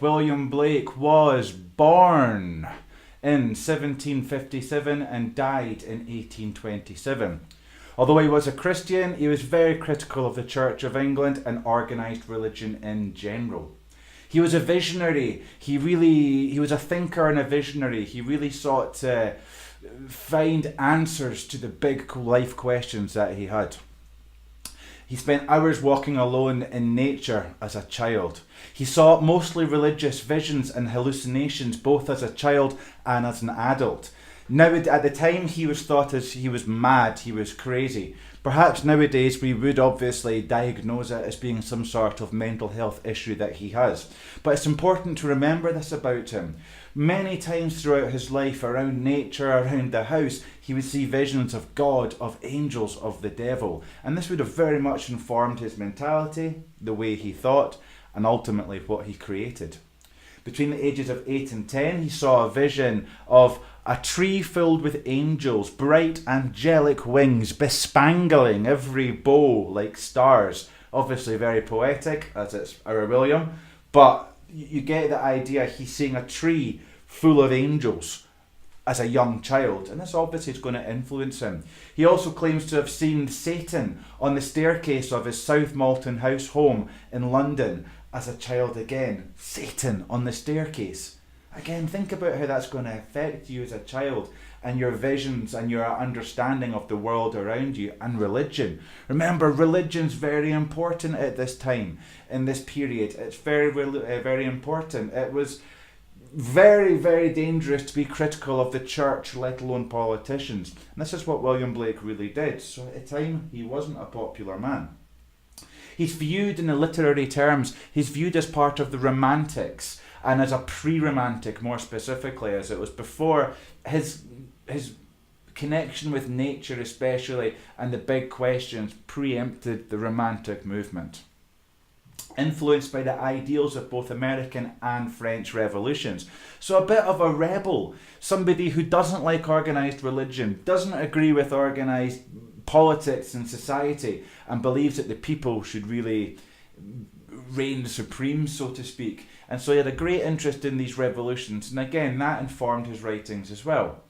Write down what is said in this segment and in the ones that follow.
himself, William Blake, was born in 1757 and died in 1827. Although he was a Christian, he was very critical of the Church of England and organised religion in general. He was a visionary. He was a thinker and a visionary. He really sought to find answers to the big life questions that he had. He spent hours walking alone in nature as a child. He saw mostly religious visions and hallucinations both as a child and as an adult. Now, at the time, he was thought as he was mad, he was crazy. Perhaps nowadays we would obviously diagnose it as being some sort of mental health issue that he has. But it's important to remember this about him. Many times throughout his life, around nature, around the house, he would see visions of God, of angels, of the devil. And this would have very much informed his mentality, the way he thought, and ultimately what he created. Between the ages of 8 and 10, he saw a vision of a tree filled with angels, bright angelic wings, bespangling every bough like stars. Obviously very poetic, as it's our William, but you get the idea. He's seeing a tree full of angels as a young child, and this obviously is going to influence him. He also claims to have seen Satan on the staircase of his South Malton house home in London as a child again. Satan on the staircase. Again, think about how that's going to affect you as a child and your visions and your understanding of the world around you and religion. Remember, religion's very important at this time, in this period. It's very important. It was very, very dangerous to be critical of the church, let alone politicians. And this is what William Blake really did. So at the time, he wasn't a popular man. He's viewed in the literary terms, he's viewed as part of the Romantics, and as a pre-romantic more specifically, as it was before his connection with nature especially and the big questions preempted the Romantic movement. Influenced by the ideals of both American and French revolutions. So a bit of a rebel, somebody who doesn't like organised religion, doesn't agree with organised politics and society, and believes that the people should really reign supreme, so to speak. And so he had a great interest in these revolutions, and again, that informed his writings as well.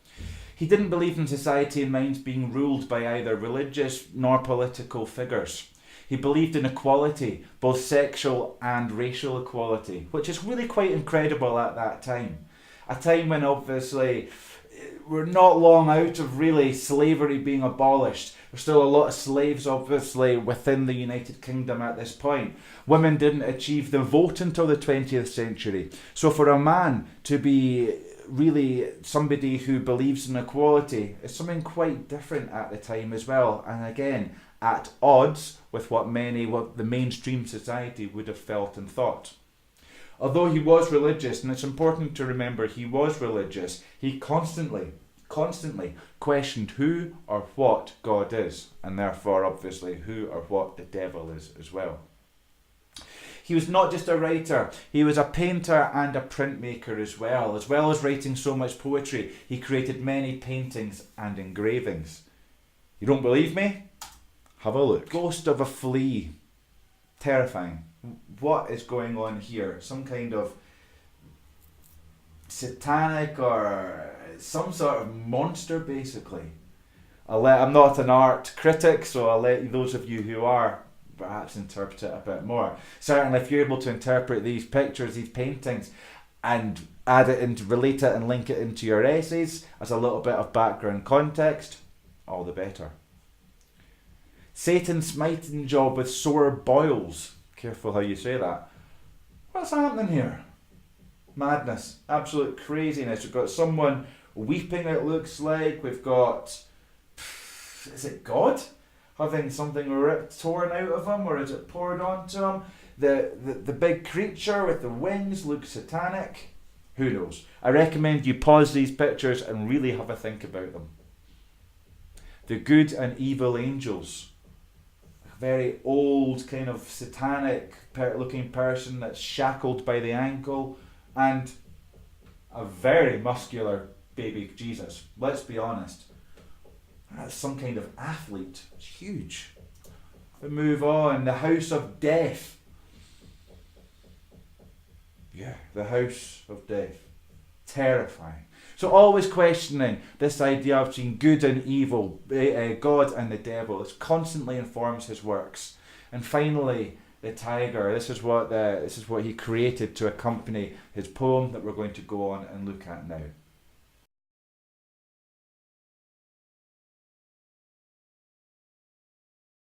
He didn't believe in society and minds being ruled by either religious nor political figures. He believed in equality, both sexual and racial equality, which is really quite incredible at that time. A time when obviously we're not long out of really slavery being abolished. There's still a lot of slaves obviously within the United Kingdom at this point. Women didn't achieve the vote until the 20th century. So for a man to be really somebody who believes in equality is something quite different at the time as well. And again, at odds with what the mainstream society would have felt and thought. Although he was religious, and it's important to remember he was religious, he constantly questioned who or what God is, and therefore obviously who or what the devil is as well. He was not just a writer, he was a painter and a printmaker as well. As well as writing so much poetry, he created many paintings and engravings. You don't believe me? Have a look. Ghost of a flea. Terrifying. What is going on here? Some kind of satanic or some sort of monster, basically. I'm not an art critic, so I'll let those of you who are perhaps interpret it a bit more. Certainly, if you're able to interpret these pictures, these paintings, and add it into, relate it and link it into your essays as a little bit of background context, all the better. Satan's smiting job with sore boils. Careful how you say that. What's happening here? Madness. Absolute craziness. We've got someone weeping, it looks like. We've got... Is it God? Having something torn out of him, or is it poured onto him? The big creature with the wings looks satanic. Who knows? I recommend you pause these pictures and really have a think about them. The good and evil angels. Very old, kind of satanic looking person that's shackled by the ankle, and a very muscular baby Jesus. Let's be honest. That's some kind of athlete. It's huge. We move on. The house of death. Yeah, the house of death. Terrifying. So always questioning this idea of seeing good and evil, God and the devil. This constantly informs his works. And finally, the tiger. This is what he created to accompany his poem that we're going to go on and look at now.